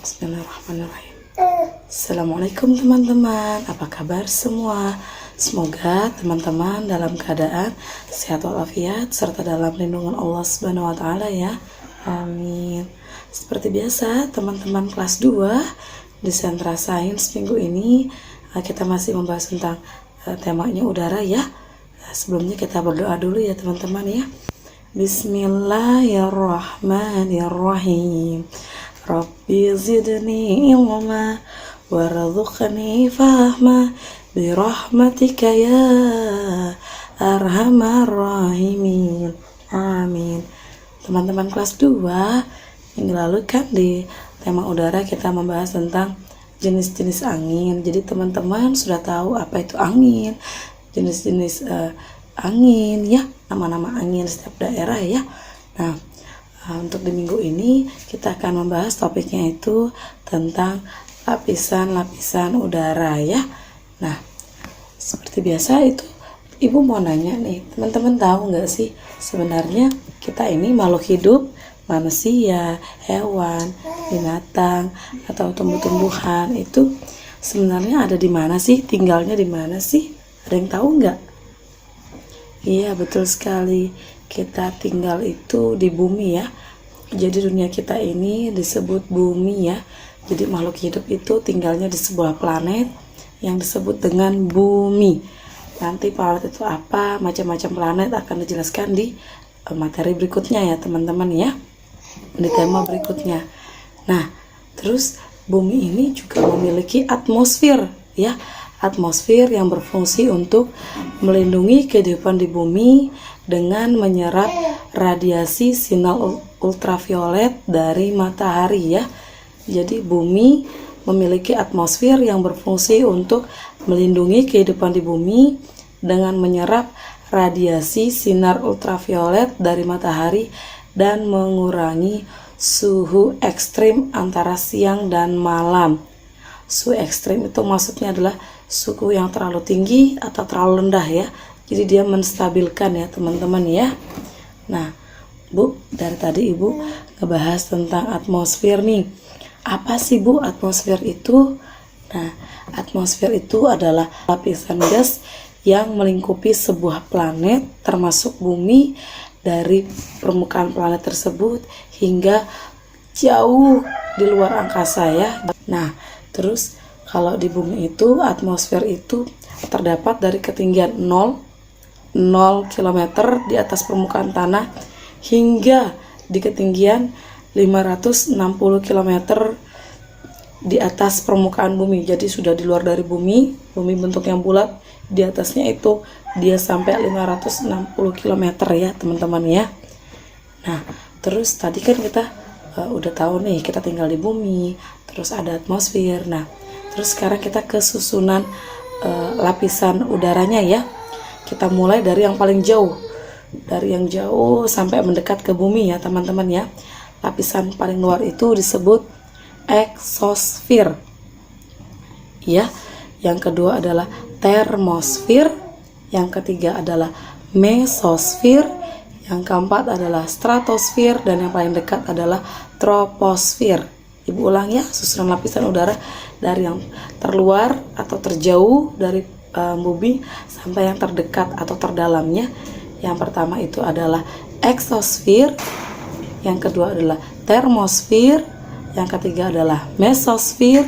Bismillahirrahmanirrahim. Assalamualaikum teman-teman, apa kabar semua? Semoga teman-teman dalam keadaan sehat walafiat serta dalam lindungan Allah Subhanahu wa taala ya. Amin. Seperti biasa, teman-teman kelas 2 di Sentra Sains minggu ini kita masih membahas tentang temanya udara ya. Sebelumnya kita berdoa dulu ya teman-teman ya. Bismillahirrahmanirrahim. Rabbi zidni ilma warzuqni fahma birahmatika ya arhamar rahimin. Amin. Teman-teman kelas 2, minggu lalu kan di tema udara kita membahas tentang jenis-jenis angin. Jadi teman-teman sudah tahu apa itu angin, jenis-jenis angin ya, nama-nama angin setiap daerah ya. Nah, untuk di minggu ini kita akan membahas topiknya itu tentang lapisan-lapisan udara ya. Nah, seperti biasa itu Ibu mau nanya nih, teman-teman tahu nggak sih sebenarnya kita ini makhluk hidup, manusia, hewan, binatang, atau tumbuh-tumbuhan itu sebenarnya ada di mana sih? Tinggalnya di mana sih? Ada yang tahu nggak? Iya, betul sekali. Kita tinggal itu di bumi ya. Jadi dunia kita ini disebut bumi ya. Jadi makhluk hidup itu tinggalnya di sebuah planet yang disebut dengan bumi. Nanti planet itu apa, macam-macam planet akan dijelaskan di materi berikutnya ya teman-teman ya, di tema berikutnya. Nah, terus bumi ini juga memiliki atmosfer ya. Atmosfer yang berfungsi untuk melindungi kehidupan di bumi dengan menyerap radiasi sinar ultraviolet dari matahari ya. Jadi bumi memiliki atmosfer yang berfungsi untuk melindungi kehidupan di bumi dengan menyerap radiasi sinar ultraviolet dari matahari dan mengurangi suhu ekstrim antara siang dan malam. Suhu ekstrim itu maksudnya adalah suhu yang terlalu tinggi atau terlalu rendah ya. Jadi dia menstabilkan ya teman-teman ya. Nah, Bu, dari tadi Ibu ngebahas tentang atmosfer nih. Apa sih Bu atmosfer itu? Nah, atmosfer itu adalah lapisan gas yang melingkupi sebuah planet termasuk bumi dari permukaan planet tersebut hingga jauh di luar angkasa ya. Nah, terus kalau di bumi itu atmosfer itu terdapat dari ketinggian 0 km di atas permukaan tanah hingga di ketinggian 560 km di atas permukaan bumi. Jadi sudah di luar dari bumi bentuknya bulat, di atasnya itu dia sampai 560 km ya teman-teman ya. Nah, terus tadi kan kita udah tahu nih kita tinggal di bumi, terus ada atmosfer. Nah, terus sekarang kita ke susunan lapisan udaranya ya. Kita mulai dari yang paling jauh, dari yang jauh sampai mendekat ke bumi ya teman-teman ya. Lapisan paling luar itu disebut eksosfer ya. Yang kedua adalah termosfer, yang ketiga adalah mesosfer, yang keempat adalah stratosfer, dan yang paling dekat adalah troposfer. Ibu ulang ya, susunan lapisan udara dari yang terluar atau terjauh dari bumi sampai yang terdekat atau terdalamnya. Yang pertama itu adalah eksosfer, yang kedua adalah termosfer, yang ketiga adalah mesosfer,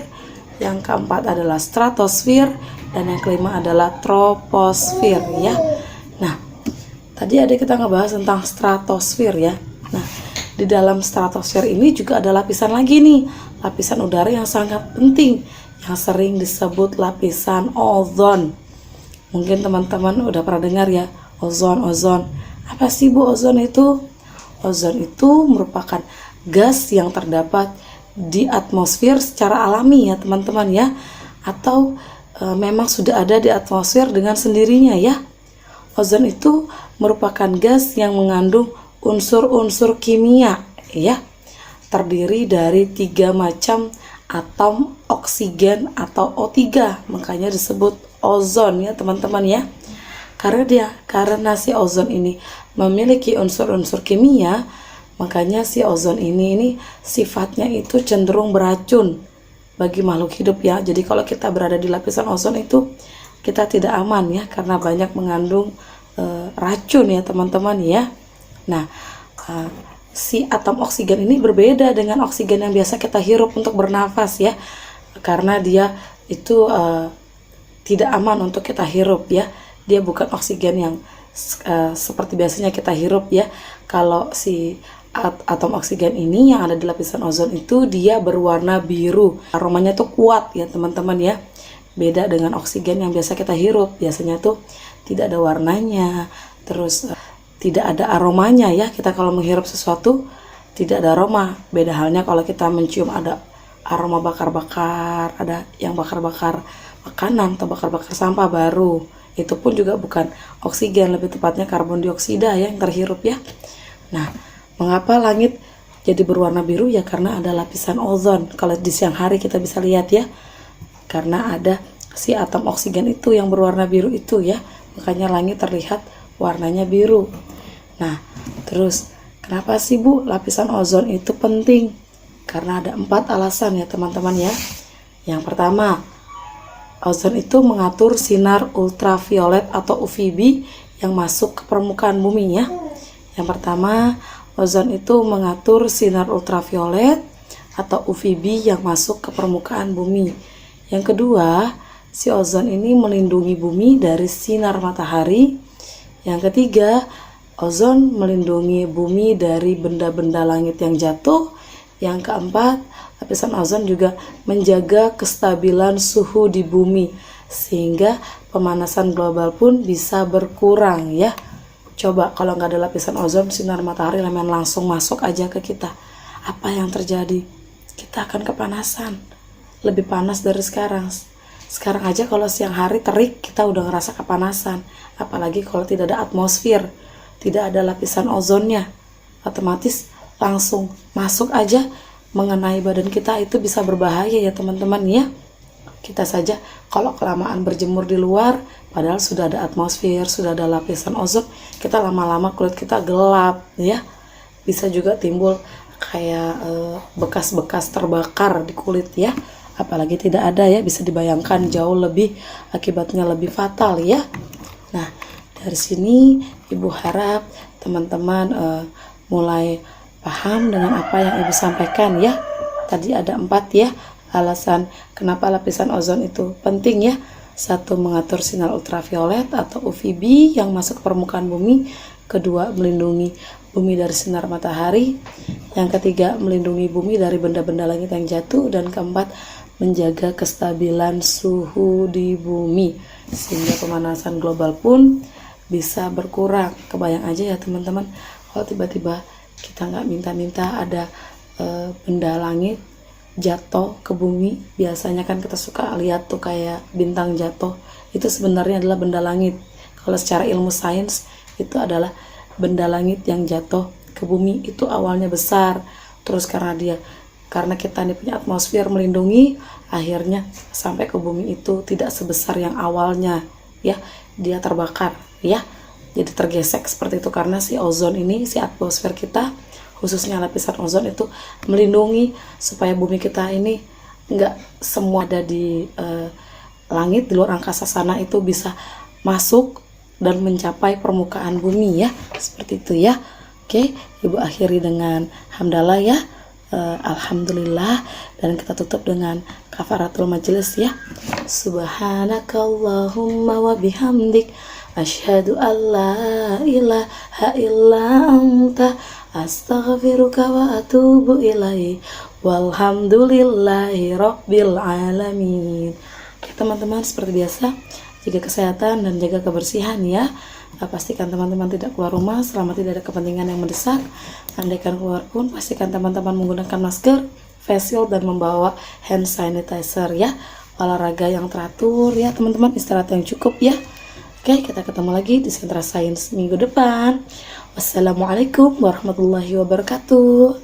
yang keempat adalah stratosfer, dan yang kelima adalah troposfer ya. Nah, tadi ada kita ngebahas tentang stratosfer ya. Nah, di dalam stratosfer ini juga ada lapisan lagi nih, lapisan udara yang sangat penting yang sering disebut lapisan ozon. Mungkin teman-teman udah pernah dengar ya, ozon. Apa sih Bu ozon itu? Ozon itu merupakan gas yang terdapat di atmosfer secara alami ya teman-teman ya, atau memang sudah ada di atmosfer dengan sendirinya ya. Ozon itu merupakan gas yang mengandung unsur-unsur kimia ya, terdiri dari 3 macam atom oksigen atau O3, makanya disebut ozon ya teman-teman ya. Karena si ozon ini memiliki unsur-unsur kimia, Makanya si ozon ini sifatnya itu cenderung beracun bagi makhluk hidup ya. Jadi kalau kita berada di lapisan ozon itu kita tidak aman ya, karena banyak mengandung racun ya teman-teman ya. Nah, si atom oksigen ini berbeda dengan oksigen yang biasa kita hirup untuk bernafas ya, karena dia itu tidak aman untuk kita hirup ya. Dia bukan oksigen yang seperti biasanya kita hirup ya. Kalau si atom oksigen ini yang ada di lapisan ozon itu dia berwarna biru, aromanya tuh kuat ya teman-teman ya. Beda dengan oksigen yang biasa kita hirup, biasanya tuh tidak ada warnanya, terus tidak ada aromanya ya. Kita kalau menghirup sesuatu tidak ada aroma. Beda halnya kalau kita mencium ada aroma bakar-bakar, ada yang bakar-bakar makanan atau bakar-bakar sampah baru. Itu pun juga bukan oksigen, lebih tepatnya karbon dioksida ya yang terhirup ya. Nah, mengapa langit jadi berwarna biru ya? Karena ada lapisan ozon. Kalau di siang hari kita bisa lihat ya, karena ada si atom oksigen itu yang berwarna biru itu ya. Makanya langit terlihat warnanya biru. Nah, terus kenapa sih Bu lapisan ozon itu penting? Karena ada 4 alasan ya teman-teman ya. Yang pertama, ozon itu mengatur sinar ultraviolet atau UVB yang masuk ke permukaan bumi ya. Yang pertama, ozon itu mengatur sinar ultraviolet atau UVB yang masuk ke permukaan bumi. Yang kedua, si ozon ini melindungi bumi dari sinar matahari. Yang ketiga, ozon melindungi bumi dari benda-benda langit yang jatuh. Yang keempat, lapisan ozon juga menjaga kestabilan suhu di bumi sehingga pemanasan global pun bisa berkurang ya. Coba kalau nggak ada lapisan ozon, sinar matahari langsung masuk aja ke kita. Apa yang terjadi? Kita akan kepanasan. Lebih panas dari sekarang. Sekarang aja kalau siang hari terik kita udah ngerasa kepanasan. Apalagi kalau tidak ada atmosfer, tidak ada lapisan ozonnya, otomatis langsung masuk aja mengenai badan kita, itu bisa berbahaya ya teman-teman ya. Kita saja kalau kelamaan berjemur di luar, padahal sudah ada atmosfer, sudah ada lapisan ozon, kita lama-lama kulit kita gelap ya. Bisa juga timbul kayak bekas-bekas terbakar di kulit ya. Apalagi tidak ada ya, bisa dibayangkan jauh lebih, akibatnya lebih fatal ya. Nah, dari sini Ibu harap teman-teman mulai paham dengan apa yang Ibu sampaikan ya. Tadi ada 4 ya alasan kenapa lapisan ozon itu penting ya. 1, mengatur sinar ultraviolet atau UVB yang masuk ke permukaan bumi. 2, melindungi bumi dari sinar matahari. Yang ketiga, melindungi bumi dari benda-benda langit yang jatuh. Dan keempat, menjaga kestabilan suhu di bumi sehingga pemanasan global pun bisa berkurang. Kebayang aja ya teman-teman, kalau tiba-tiba kita nggak minta-minta ada benda langit jatuh ke bumi. Biasanya kan kita suka lihat tuh kayak bintang jatuh, itu sebenarnya adalah benda langit. Kalau secara ilmu sains itu adalah benda langit yang jatuh ke bumi. Itu awalnya besar, terus karena kita ini punya atmosfer melindungi, akhirnya sampai ke bumi itu tidak sebesar yang awalnya ya, dia terbakar ya, jadi tergesek seperti itu. Karena si ozon ini, si atmosfer kita khususnya lapisan ozon itu melindungi supaya bumi kita ini nggak semua ada di langit di luar angkasa sana itu bisa masuk dan mencapai permukaan bumi ya, seperti itu ya. Oke, Ibu akhiri dengan hamdalah ya. Alhamdulillah, dan kita tutup dengan kafaratul majelis ya. Subhanakallahumma wa bihamdik asyhadu an la ilaha illa anta astaghfiruka wa atubu ilaih walhamdulillahi rabbil alamin. Oke teman-teman, seperti biasa jaga kesehatan dan jaga kebersihan ya. Pastikan teman-teman tidak keluar rumah selama tidak ada kepentingan yang mendesak. Andaikan keluar pun pastikan teman-teman menggunakan masker, face shield, dan membawa hand sanitizer ya. Olahraga yang teratur ya teman-teman, istirahat yang cukup ya. Oke, kita ketemu lagi di Sentra Sains minggu depan. Wassalamualaikum warahmatullahi wabarakatuh.